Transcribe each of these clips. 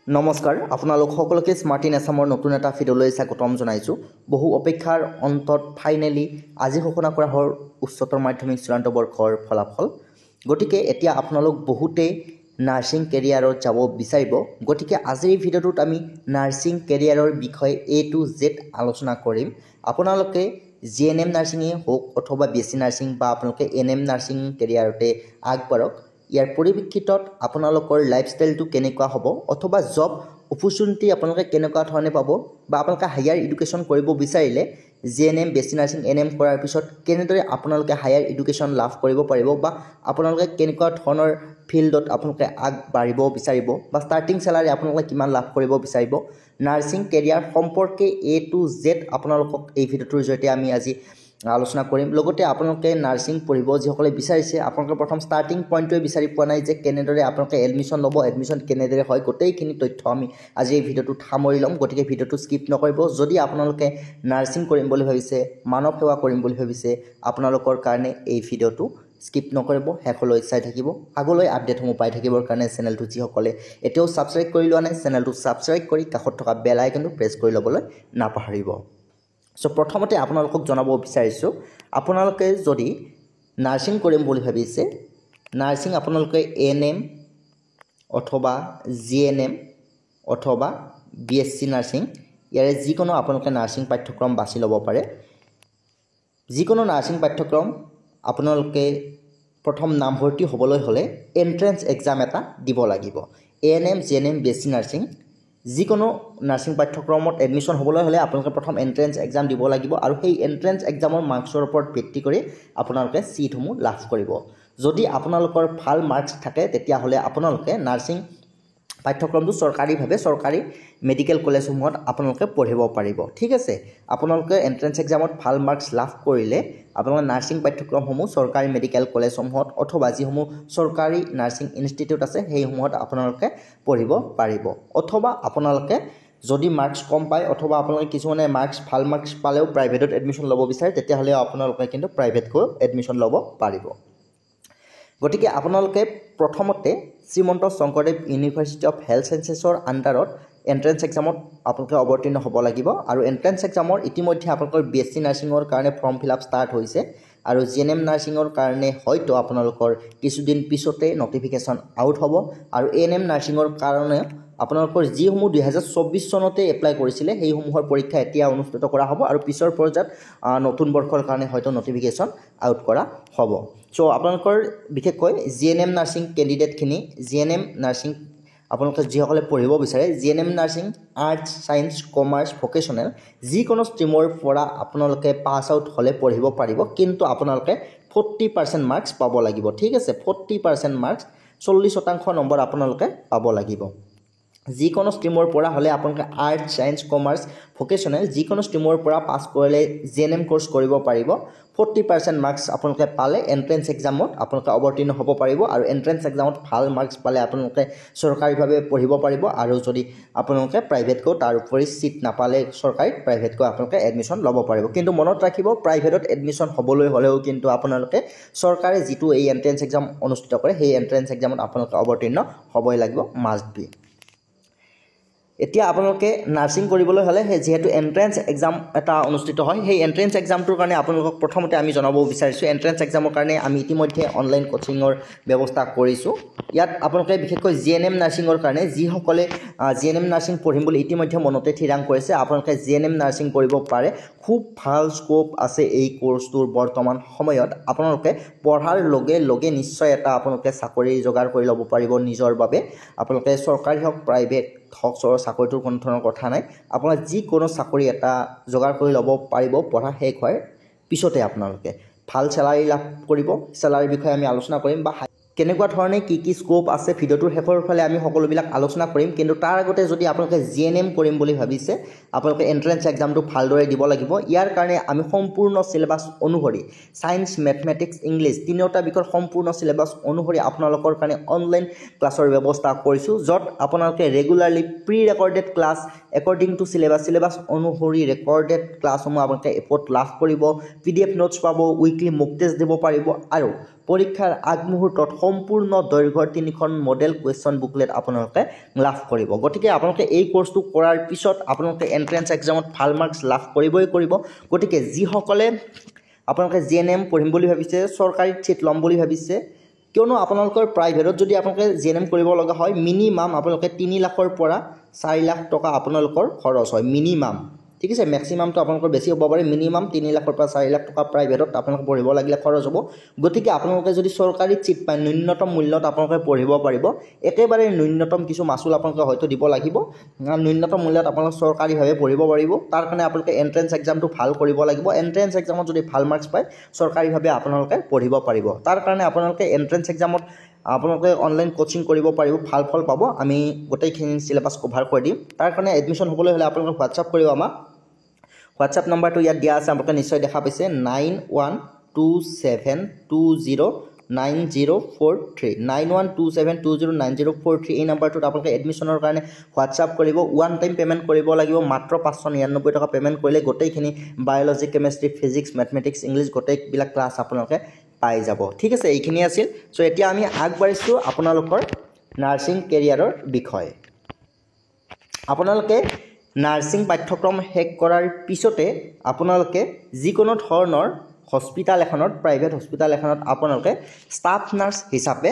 নমস্কাৰ আপোনালোক সকলোকে স্মাৰ্ট ইন আছামৰ নতুন এটা ভিডিঅ'লৈ স্বাগতম জনাইছোঁ। বহু অপেক্ষাৰ অন্তত ফাইনেলি আজি ঘোষণা কৰা হ'ল উচ্চতৰ মাধ্যমিক চূড়ান্ত বৰ্ষৰ ফলাফল। গতিকে এতিয়া আপোনালোক বহুতেই নাৰ্ছিং কেৰিয়াৰত যাব বিচাৰিব। গতিকে আজিৰ এই ভিডিঅ'টোত আমি নাৰ্ছিং কেৰিয়াৰৰ বিষয়ে A to Z আলোচনা কৰিম। আপোনালোকে GNM নাৰ্ছিঙেই হওক অথবা BSc নাৰ্ছিং বা আপোনালোকে NM নাৰ্ছিং কেৰিয়াৰতে আগবাঢ়ক। ইয়াৰ পৰিপ্ৰেক্ষিতত আপোনালোকৰ লাইফষ্টাইলটো কেনেকুৱা হ'ব অথবা জব অপৰচুনিটি আপোনালোকে কেনেকুৱা ধৰণে পাব বা আপোনালোকে হায়াৰ এডুকেশ্যন কৰিব বিচাৰিলে GNM BSc নাৰ্ছিং NM কৰাৰ পিছত কেনেদৰে আপোনালোকে হায়াৰ এডুকেশ্যন লাভ কৰিব পাৰিব বা আপোনালোকে কেনেকুৱা ধৰণৰ ফিল্ডত আপোনালোকে আগবাঢ়িব বিচাৰিব বা ষ্টাৰ্টিং চেলাৰী আপোনালোকে কিমান লাভ কৰিব বিচাৰিব, নাৰ্ছিং কেৰিয়াৰ সম্পৰ্কে A to Z আপোনালোকক এই ভিডিঅ'টোৰ জৰিয়তে আমি আজি আলোচনা কৰিম। লগতে আপোনালোকে নাৰ্ছিং পঢ়িব যিসকলে বিচাৰিছে আপোনালোকে প্ৰথম ষ্টাৰ্টিং পইণ্টটোৱে বিচাৰি পোৱা নাই যে কেনেদৰে আপোনালোকে এডমিশ্যন ল'ব, এডমিশ্যন কেনেদৰে হয়, গোটেইখিনি তথ্য আমি আজি এই ভিডিঅ'টোত সামৰি ল'ম। গতিকে ভিডিঅ'টো স্কিপ নকৰিব। যদি আপোনালোকে নাৰ্ছিং কৰিম বুলি ভাবিছে, মানৱ সেৱা কৰিম বুলি ভাবিছে, আপোনালোকৰ কাৰণে এই ভিডিঅ'টো স্কিপ নকৰিব, শেষলৈ চাই থাকিব। আগলৈ আপডেটসমূহ পাই থাকিবৰ কাৰণে চেনেলটো যিসকলে এতিয়াও ছাবস্ক্ৰাইব কৰি লোৱা নাই চেনেলটো ছাবস্ক্ৰাইব কৰি কাষত থকা বেল আইকনটো প্ৰেছ কৰি ল'বলৈ নাপাহৰিব। চ' প্ৰথমতে আপোনালোকক জনাব বিচাৰিছোঁ, আপোনালোকে যদি নাৰ্ছিং কৰিম বুলি ভাবিছে, নাৰ্ছিং আপোনালোকে NM অথবা GNM অথবা BSc নাৰ্ছিং ইয়াৰে যিকোনো আপোনালোকে নাৰ্ছিং পাঠ্যক্ৰম বাছি ল'ব পাৰে। যিকোনো নাৰ্ছিং পাঠ্যক্ৰম আপোনালোকে প্ৰথম নামভৰ্তি হ'বলৈ হ'লে এণ্ট্ৰেঞ্চ এক্সাম এটা দিব লাগিব। NM GNM BSc নাৰ্ছিং যিকোনো নাৰ্ছিং পাঠ্যক্ৰমত এডমিশ্যন হ'বলৈ হ'লে আপোনালোকে প্ৰথম এণ্ট্ৰেঞ্চ এক্সাম দিব লাগিব আৰু সেই এণ্ট্ৰেঞ্চ এক্সামৰ মাৰ্কছৰ ওপৰত ভিত্তি কৰি আপোনালোকে ছিটসমূহ লাভ কৰিব। যদি আপোনালোকৰ ভাল মাৰ্কছ থাকে তেতিয়াহ'লে আপোনালোকে নাৰ্ছিং পাঠ্যক্ৰমটো চৰকাৰী মেডিকেল কলেজসমূহত আপোনালোকে পঢ়িব পাৰিব। ঠিক আছে, আপোনালোকে এণ্ট্ৰেঞ্চ এক্সামত ভাল মাৰ্কছ লাভ কৰিলে আপোনালোকে নাৰ্ছিং পাঠ্যক্ৰমসমূহ চৰকাৰী মেডিকেল কলেজসমূহত অথবা যিসমূহ চৰকাৰী নাৰ্ছিং ইনষ্টিটিউট আছে সেইসমূহত আপোনালোকে পঢ়িব পাৰিব। অথবা আপোনালোকে যদি মাৰ্কছ কম পায় অথবা আপোনালোকে কিছুমানে ভাল মাৰ্কছ পালেও প্ৰাইভেটত এডমিশ্যন ল'ব বিচাৰে তেতিয়াহ'লে আপোনালোকে কিন্তু প্ৰাইভেটকৈ এডমিশ্যন ল'ব পাৰিব। গতিকে আপোনালোকে প্ৰথমতে Srimanta Sankardev university of health ছায়েন্সেছৰ আণ্ডাৰত এণ্ট্ৰেঞ্চ এক্সামত আপোনালোকে অৱতীৰ্ণ হ'ব লাগিব আৰু এণ্ট্ৰেঞ্চ এক্সামৰ ইতিমধ্যে আপোনালোকৰ BSc নাৰ্ছিঙৰ কাৰণে ফৰ্ম ফিল আপ ষ্টাৰ্ট হৈছে আৰু GNM নাৰ্ছিঙৰ কাৰণে হয়তো আপোনালোকৰ কিছুদিন পিছতে নটিফিকেশ্যন আউট হ'ব আৰু NM নাৰ্ছিঙৰ কাৰণে আপোনালোকৰ যিসমূহ 2024 চনতে এপ্লাই কৰিছিলে সেইসমূহৰ পৰীক্ষা এতিয়া অনুষ্ঠিত কৰা হ'ব আৰু পিছৰ পৰ্যায়ত নতুন বৰ্ষৰ কাৰণে হয়তো নটিফিকেশ্যন আউট কৰা হ'ব। চ' আপোনালোকৰ বিশেষকৈ GNM নাৰ্ছিং কেণ্ডিডেটখিনি GNM নাৰ্ছিং আপোনালোকে যিসকলে পঢ়িব বিচাৰে GNM nursing arts science commerce vocational যিকোনো ষ্ট্ৰীমৰ পৰা আপোনালোকে পাছ আউট হ'লে পঢ়িব পাৰিব, কিন্তু আপোনালোকে 40% মাৰ্কছ পাব লাগিব। ঠিক আছে, 40% মাৰ্কছ 40% নম্বৰ আপোনালোকে পাব লাগিব। যিকোনো ষ্ট্ৰীমৰ পৰা হ'লে আপোনালোকে আৰ্টছ ছায়েন্স কমাৰ্চ ভকেশ্যনেল যিকোনো ষ্ট্ৰীমৰ পৰা পাছ কৰিলে GNM কোৰ্চ কৰিব পাৰিব। 40% মাৰ্কছ আপোনালোকে পালে এণ্ট্ৰেঞ্চ এক্সামত আপোনালোকে অৱতীৰ্ণ হ'ব পাৰিব আৰু এণ্ট্ৰেঞ্চ এক্সামত ভাল মাৰ্কছ পালে আপোনালোকে চৰকাৰীভাৱে পঢ়িব পাৰিব আৰু যদি আপোনালোকে প্ৰাইভেটকৈ তাৰ উপৰি ছিট নাপালে চৰকাৰীত প্ৰাইভেটকৈ আপোনালোকে এডমিশ্যন ল'ব পাৰিব। কিন্তু মনত ৰাখিব প্ৰাইভেটত এডমিশ্যন হ'বলৈ হ'লেও কিন্তু আপোনালোকে চৰকাৰে যিটো এই এণ্ট্ৰেঞ্চ এক্সাম অনুষ্ঠিত কৰে সেই এণ্ট্ৰেঞ্চ এক্সামত আপোনালোকে অৱতীৰ্ণ হ'বই লাগিব, মাষ্ট বি। এতিয়া আপোনালোকে নাৰ্ছিং কৰিবলৈ হ'লে যিহেতু এণ্ট্ৰেঞ্চ এক্সাম এটা অনুষ্ঠিত হয় সেই এণ্ট্ৰেঞ্চ এক্সামটোৰ কাৰণে আপোনালোকক প্ৰথমতে আমি জনাব বিচাৰিছোঁ এণ্ট্ৰেঞ্চ এক্সামৰ কাৰণে আমি ইতিমধ্যে অনলাইন কোচিঙৰ ব্যৱস্থা কৰিছোঁ। ইয়াত আপোনালোকে বিশেষকৈ GNM নাৰ্ছিঙৰ কাৰণে যিসকলে GNM নাৰ্ছিং পঢ়িম বুলি ইতিমধ্যে মনতে থিৰাং কৰিছে আপোনালোকে GNM নাৰ্ছিং কৰিব পাৰে। খুব ভাল স্ক'প আছে এই কোৰ্চটোৰ বৰ্তমান সময়ত। আপোনালোকে পঢ়াৰ লগে লগে নিশ্চয় এটা আপোনালোকে চাকৰি যোগাৰ কৰি ল'ব পাৰিব নিজৰ বাবে। আপোনালোকে চৰকাৰী হওক প্ৰাইভেট হওক চাকৰিটোৰ কোনো ধৰণৰ কথা নাই, আপোনাৰ যিকোনো চাকৰি এটা যোগাৰ কৰি ল'ব পাৰিব পঢ়া শেষ হোৱাৰ পিছতে। আপোনালোকে ভাল চেলাৰী লাভ কৰিব, চেলাৰীৰ বিষয়ে আমি আলোচনা কৰিম বা কেনেকুৱা ধৰণে কি স্ক'প আছে ভিডিঅ'টোৰ শেষৰ ফালে আমি সকলোবিলাক আলোচনা কৰিম। কিন্তু তাৰ আগতে যদি আপোনালোকে GNM কৰিম বুলি ভাবিছে আপোনালোকে এণ্ট্ৰেঞ্চ এক্সামটো ভালদৰে দিব লাগিব। ইয়াৰ কাৰণে আমি সম্পূৰ্ণ চিলেবাছ অনুসৰি ছায়েন্স মেথমেটিক্স ইংলিছ তিনিওটা বিষয়ৰ সম্পূৰ্ণ চিলেবাছ অনুসৰি আপোনালোকৰ কাৰণে অনলাইন ক্লাছৰ ব্যৱস্থা কৰিছোঁ, য'ত আপোনালোকে regularly pre recorded class according to syllabus অনুসৰি ৰেকৰ্ডেড ক্লাছসমূহ আপোনালোকে এপত লাভ কৰিব, PDF নোটছ পাব, উইকলি মক টেষ্ট দিব পাৰিব আৰু পৰীক্ষাৰ আগমুহূৰ্তত সম্পূৰ্ণ দৈৰ্ঘ্যৰ 3খন মডেল কুৱেশ্যন বুকলেট আপোনালোকে লাভ কৰিব গতিকে আপোনালোকে এই কোৰ্সটো কৰাৰ পিছত আপোনালোকে এন্ট্ৰেন্স এক্সামত ভাল মাৰ্কস লাভ কৰিবই কৰিব গতিকে যিসকলে আপোনালোকে জিএনএম পঢ়িম বুলি ভাবিছে চৰকাৰী চিট ল'ম বুলি ভাবিছে কিয়নো আপোনালোকৰ প্ৰাইভেটত যদি আপোনালোকে জিএনএম কৰিব লগা হয় মিনিমাম আপোনালোকে 3 লাখৰ পৰা 4 লাখ টকা আপোনালোকৰ খৰচ হয় মিনিমাম ঠিক আছে ম্যাক্সিমাম তো আপোনালোকৰ বেছি হ'ব পাৰে মিনিমাম 3 লাখৰ পৰা 4 লাখ টকা প্ৰাইভেটত আপোনালোকে পঢ়িব লাগিলে খৰচ হ'ব গতিকে আপোনালোকে যদি চৰকাৰী চিট পায় ন্যূনতম মূল্যত আপোনালোকে পঢ়িব পাৰিব একেবাৰে ন্যূনতম কিছু মাসুল আপোনালোকে হয়তো দিব লাগিব ন্যূনতম মূল্যত আপোনালোকে চৰকাৰীভাৱে পঢ়িব পাৰিব তাৰ কাৰণে আপোনালোকে এন্ট্ৰেন্স এক্সামটো ভাল কৰিব লাগিব এন্ট্ৰেন্স এক্সামত যদি ভাল মাৰ্কস পায় চৰকাৰীভাৱে আপোনালোকে পঢ়িব পাৰিব তাৰ কাৰণে আপোনালোকে এন্ট্ৰেন্স এক্সামত আপোনালোকে অনলাইন কোচিং কৰিব পাৰিব ভাল ফল পাব আমি গোটেইখিনি সিলেবাস কভাৰ কৰি দিম তাৰ কাৰণে এডমিশন হ'বলৈ হলে আপোনালোকে WhatsApp কৰিব আমাক WhatsApp নম্বৰটো ইয়াত দিয়া আছে আপোনালোকে নিশ্চয় দেখা পাইছে 9127209043 9127209043 এই নম্বৰটোত আপোনালোকে এডমিশনৰ কাৰণে WhatsApp কৰিব ওৱান টাইম পেমেন্ট কৰিব লাগিব মাত্ৰ 599 টকা পেমেন্ট কৰিলে গোটেইখিনি biology chemistry physics mathematics English গোটেইবিলাক ক্লাছ আপোনালোকে পাই যাব ঠিক আছে এইখিনি আছিল সো এতিয়া আমি আগবাঢ়িছো আপোনালোকৰ নাৰ্সিং কেৰিয়াৰৰ বিষয়ে আপোনালোকে নাৰ্সিং পাঠ্যক্ৰম শেষ কৰাৰ পিছতে আপোনালোকে যিকোনো ধৰণৰ হস্পিটাল এখনত প্ৰাইভেট হস্পিটাল এখনত আপোনালোকে ষ্টাফ নাৰ্স হিচাপে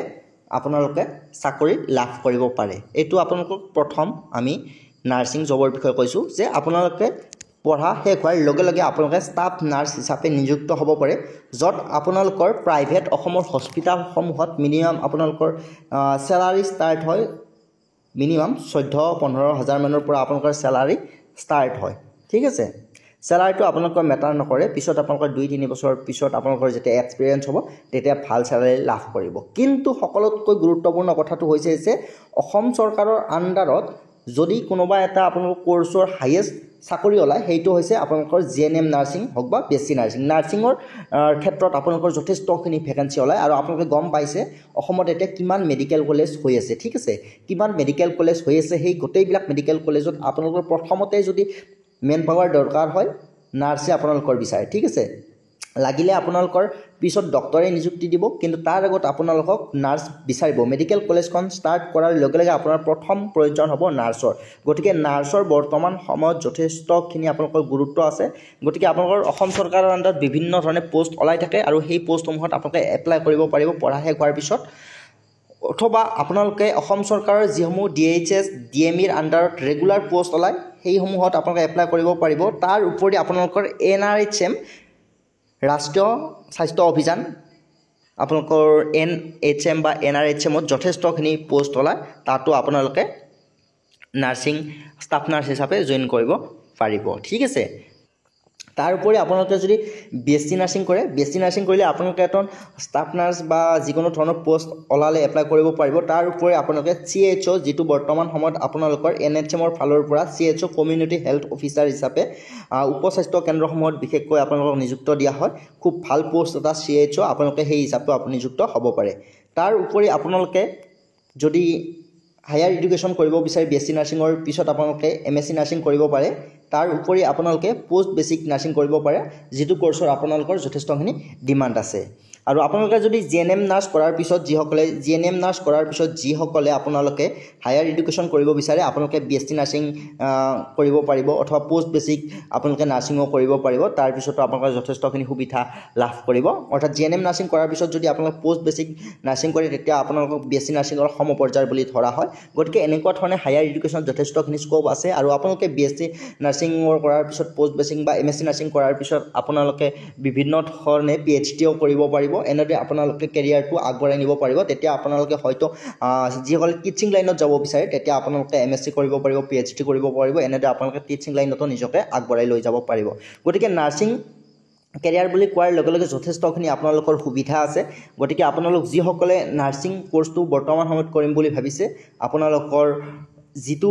আপোনালোকে চাকৰি লাভ কৰিব পাৰে এটো আপোনালোকক প্ৰথম আমি নাৰ্সিং জবৰ বিষয়ে কৈছো যে আপোনালোকে পঢ়া শেষ হোৱাৰ লগে লগে আপোনালোকে ষ্টাফ নাৰ্স হিচাপে নিযুক্ত হ'ব পাৰে যত আপোনালোকৰ প্ৰাইভেট অসমৰ হস্পিটাল সমূহত মিনিমাম আপোনালোকৰ স্যালাৰি ষ্টাৰ্ট হয় মিনিমাম 14-15 হাজাৰ মানৰ পৰা আপোনালোকৰ স্যালাৰি ষ্টাৰ্ট হয় ঠিক আছে স্যালাৰিটো আপোনালোকৰ মেটাৰ নকৰে পিছত আপোনালোকৰ 2-3 বছৰ পিছত আপোনালোকৰ যেতিয়া এক্সপেৰিয়েন্স হ'ব তেতিয়া ভাল স্যালাৰি লাভ কৰিব কিন্তু সকলোতকৈ গুৰুত্বপূৰ্ণ কথাটো হৈছে যে অসম চৰকাৰৰ আন্ডাৰত যদি কোনোবা এটা আপোনালোকৰ কোৰ্সৰ হাইয়েষ্ট চাকৰি ওলাই হেইটো হৈছে আপোনালোকৰ জিএনএম নাৰ্সিং হক বা বিএসসি নাৰ্সিং নাৰ্সিংৰ ক্ষেত্ৰত আপোনালোকৰ যথেষ্টখিনি ভ্যাকেন্সি ওলাই আৰু আপোনালোকে গম পাইছে অসমত এতিয়া কিমান মেডিকেল কলেজ হৈ আছে ঠিক আছে কিমান মেডিকেল কলেজ হৈ আছে সেই গোটেইবিলাক মেডিকেল কলেজত আপোনালোকৰ প্ৰথমতে যদি মেন পাৱাৰ দৰকাৰ হয় নাৰ্সে আপোনালোকৰ বিচাৰে ঠিক আছে লাগিলে আপোনালোকৰ পিছত ডক্টৰে নিযুক্তি দিব কিন্তু তাৰ আগত আপোনালোকক নাৰ্স বিচাৰিব মেডিকেল কলেজখন ষ্টাৰ্ট কৰাৰ লগে লগে আপোনাৰ প্ৰথম প্ৰয়োজন হ'ব নাৰ্সৰ গতিকে নাৰ্সৰ বৰ্তমান সময়ত যথেষ্টখিনি আপোনালোকৰ গুৰুত্ব আছে গতিকে আপোনালোকৰ অসম চৰকাৰৰ আণ্ডাৰত বিভিন্ন ধৰণে পোষ্ট ওলাই থাকে আৰু সেই পোষ্টসমূহত আপোনালোকে এপ্লাই কৰিব পাৰিব পঢ়া শেষ হোৱাৰ পিছত অথবা আপোনালোকে অসম চৰকাৰৰ যিসমূহ ডিএইচএছ ডিএমইৰ আণ্ডাৰত ৰেগুলাৰ পোষ্ট ওলাই সেইসমূহত আপোনালোকে এপ্লাই কৰিব পাৰিব তাৰ উপৰি আপোনালোকৰ এনআৰএইচএম ৰাষ্ট্ৰীয় স্বাস্থ্য অভিযান আপোনালোকৰ এনএইচএম বা এনআৰএইচএমত যথেষ্টখিনি পোষ্ট ওলাই তাতো আপোনালোকে নাৰ্সিং ষ্টাফ নাৰ্স হিচাপে জয়েন কৰিব পাৰিব ঠিক আছে তাৰ উপৰি আপোনালোকে যদি বিএসসি নাৰ্সিং কৰে বিএসসি নাৰ্সিং কৰিলে আপোনালোকে এজন ষ্টাফ নাৰ্স বা যিকোনো ধৰণৰ পোষ্ট ওলালে এপ্লাই কৰিব পাৰিব তাৰ উপৰি আপোনালোকে সিএইচও যেটো বৰ্তমান সময়ত আপোনালোকৰ এনএইচএমৰ ফালৰ পৰা সিএইচও কমিউনিটি হেলথ অফিচাৰ হিচাপে উপস্বাস্থ্য কেন্দ্ৰসমূহত বিশেষকৈ আপোনালোকক নিযুক্ত দিয়া হয় খুব ভাল পোষ্ট এটা সিএইচও আপোনালোকে সেই হিচাপে আপুনি নিযুক্ত হ'ব পাৰে তাৰ উপৰি আপোনালোকে যদি হায়াৰ এডুকেশ্যন কৰিব বিচাৰে বিএসসি নাৰ্সিংৰ পিছত আপোনালোকে এমএসসি নাৰ্সিং কৰিব পাৰে তাৰ উপৰি আপোনালোকে পোষ্ট বেসিক নাৰ্সিং কৰিব পাৰে যেটো কোৰ্সৰ আপোনালোকৰ যথেষ্টখিনি ডিমান্ড আছে আৰু আপোনালোকে যদি জিএনএম নাৰ্স কৰাৰ পিছত যিসকলে আপোনালোকে হায়াৰ এডুকেশ্যন কৰিব বিচাৰে আপোনালোকে বিএসসি নাৰ্সিং কৰিব পাৰিব অথবা পোষ্ট বেসিক আপোনালোকে নাৰ্সিংও কৰিব পাৰিব তাৰ পিছত আপোনালোকে যথেষ্টখিনি সুবিধা লাভ কৰিব অৰ্থাৎ জিএনএম নাৰ্সিং কৰাৰ পিছত যদি আপোনালোকে পোষ্ট বেসিক নাৰ্সিং কৰে তেতিয়া আপোনালোকক বিএসসি নাৰ্সিংৰ সমপৰ্যায়ৰ বুলি ধৰা হয় গতিকে এনেকুৱা ধৰণে হায়াৰ এডুকেশ্যনত যথেষ্টখিনি স্কোপ আছে আৰু আপোনালোকে বিএসসি নাৰ্সিংৰ কৰাৰ পিছত পোষ্ট বেসিক বা এমএসসি নাৰ্সিং কৰাৰ পিছত আপোনালোকে বিভিন্ন ধৰণে পিএইচডিও কৰিব পাৰিব এনেদৰে আপোনালোকে কেৰিয়াৰটো আগবঢ়াই নিব পাৰিব তেতিয়া আপোনালোকে হয়তো যিসকলে টিচিং লাইনত যাব বিচাৰে তেতিয়া আপোনালোকে এমএসসি কৰিব পাৰিব পিএইচডি কৰিব পাৰিব এনেদৰে আপোনালোকে টিচিং লাইনতো নিজকে আগবঢ়াই লৈ যাব পাৰিব গতিকে নাৰ্সিং কেৰিয়াৰ বুলি কোৱাৰ লগে লগে যথেষ্টখিনি আপোনালোকৰ সুবিধা আছে গতিকে আপোনালোক যিসকলে নাৰ্সিং কোৰ্সটো বৰ্তমান সময়ত কৰিম বুলি ভাবিছে আপোনালোকৰ যেটো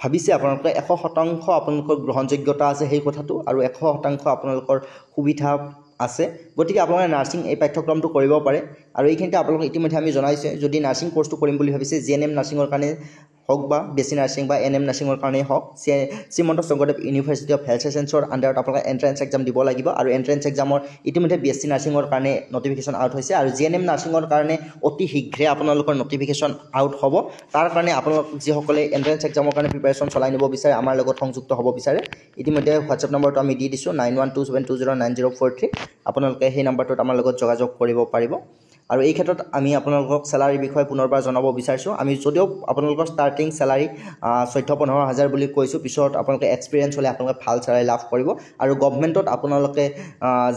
ভাবিছে আপোনালোকে 100% আপোনালোকৰ গ্ৰহণযোগ্যতা আছে সেই কথাটো আৰু 100% আপোনালোকৰ সুবিধা আছে গতিকে আপোনালোকে নাৰ্সিং এই পাঠ্যক্ৰমটো কৰিব পাৰে আৰু এইখিনিতে আপোনালোক ইতিমধ্যে আমি জনাইছে যদি নাৰ্সিং কোৰ্সটো কৰিম বুলি ভাবিছে জিএনএম নাৰ্সিংৰ কাৰণে হওক বা বেছি নাৰ্ছিং বা এন এম নাৰ্ছিঙৰ কাৰণেই হওক Srimanta Sankardev university of health সায়েন্সৰ আণ্ডাৰত আপোনালোকে এণ্ট্ৰেঞ্চ এক্সাম দিব লাগিব আৰু এণ্ট্ৰেঞ্চ এক্সামৰ ইতিমধ্যে BSc নাৰ্ছিঙৰ কাৰণে নটিফিকেশ্যন আউট হৈছে আৰু GNM নাৰ্ছিঙৰ কাৰণে অতি শীঘ্ৰে আপোনালোকৰ নটিফিকেশ্যন আউট হ'ব তাৰ কাৰণে আপোনালোক যিসকলে এণ্ট্ৰেঞ্চ এক্সামৰ কাৰণে প্ৰিপাৰেশ্যন চলাই নিব বিচাৰে আমাৰ লগত সংযুক্ত হ'ব বিচাৰে ইতিমধ্যে হোৱাটছএপ নম্বৰটো আমি দি দিছোঁ 9127209043 আপোনালোকে সেই নম্বৰটোত আমাৰ লগত যোগাযোগ কৰিব পাৰিব আৰু এই ক্ষেত্ৰত আমি আপোনালোকক স্যালাৰি বিষয়ে পুনৰবাৰ জনাব বিচাৰিছোঁ আমি যদিও আপোনালোকৰ ষ্টাৰ্টিং স্যালাৰি 14-15 হাজাৰ বুলি কৈছোঁ পিছত আপোনালোকে এক্সপিৰিয়েঞ্চ হ'লে আপোনালোকে ভাল স্যালাৰি লাভ কৰিব আৰু গভৰ্ণমেণ্টত আপোনালোকে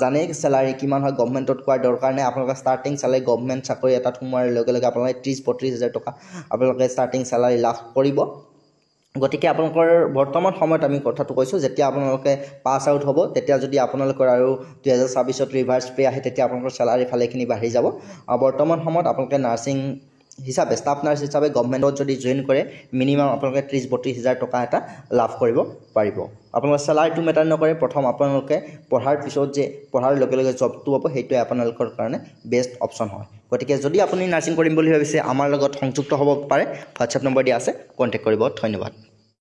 জানে স্যালাৰি কিমান হয় গভৰ্ণমেণ্টত কোৱাৰ দৰকাৰ নাই আপোনালোকে ষ্টাৰ্টিং স্যালাৰি গভৰ্ণমেণ্ট চাকৰি এটাত সোমোৱাৰ লগে লগে আপোনালোকে 30-32 হাজাৰ টকা আপোনালোকে ষ্টাৰ্টিং স্যালাৰি লাভ কৰিব গতিকে আপোনালোকৰ বৰ্তমান সময়ত আমি কথাটো কৈছোঁ যেতিয়া আপোনালোকে পাছ আউট হ'ব তেতিয়া যদি আপোনালোকৰ আৰু 2026ত ৰিভাৰ্ছ পে আহে তেতিয়া আপোনালোকৰ স্যালাৰি ভালেখিনি বাঢ়ি যাব বৰ্তমান সময়ত আপোনালোকে নাৰ্ছিং হিচাপে ষ্টাফ নাৰ্ছ হিচাপে গভৰ্ণমেণ্টত যদি জইন কৰে মিনিমাম আপোনালোকে 30-32 হাজাৰ টকা এটা লাভ কৰিব পাৰিব আপোনালোকৰ স্যালাৰিটো মেটাৰ নকৰে প্ৰথম আপোনালোকে পঢ়াৰ পিছত যে পঢ়াৰ লগে লগে জবটো হ'ব সেইটোৱে আপোনালোকৰ কাৰণে বেষ্ট অপশ্যন হয় গতিকে যদি আপুনি নাৰ্ছিং কৰিম বুলি ভাবিছে আমাৰ লগত সংযুক্ত হ'ব পাৰে হোৱাটছএপ নম্বৰ দিয়া আছে কণ্টেক্ট কৰিব ধন্যবাদ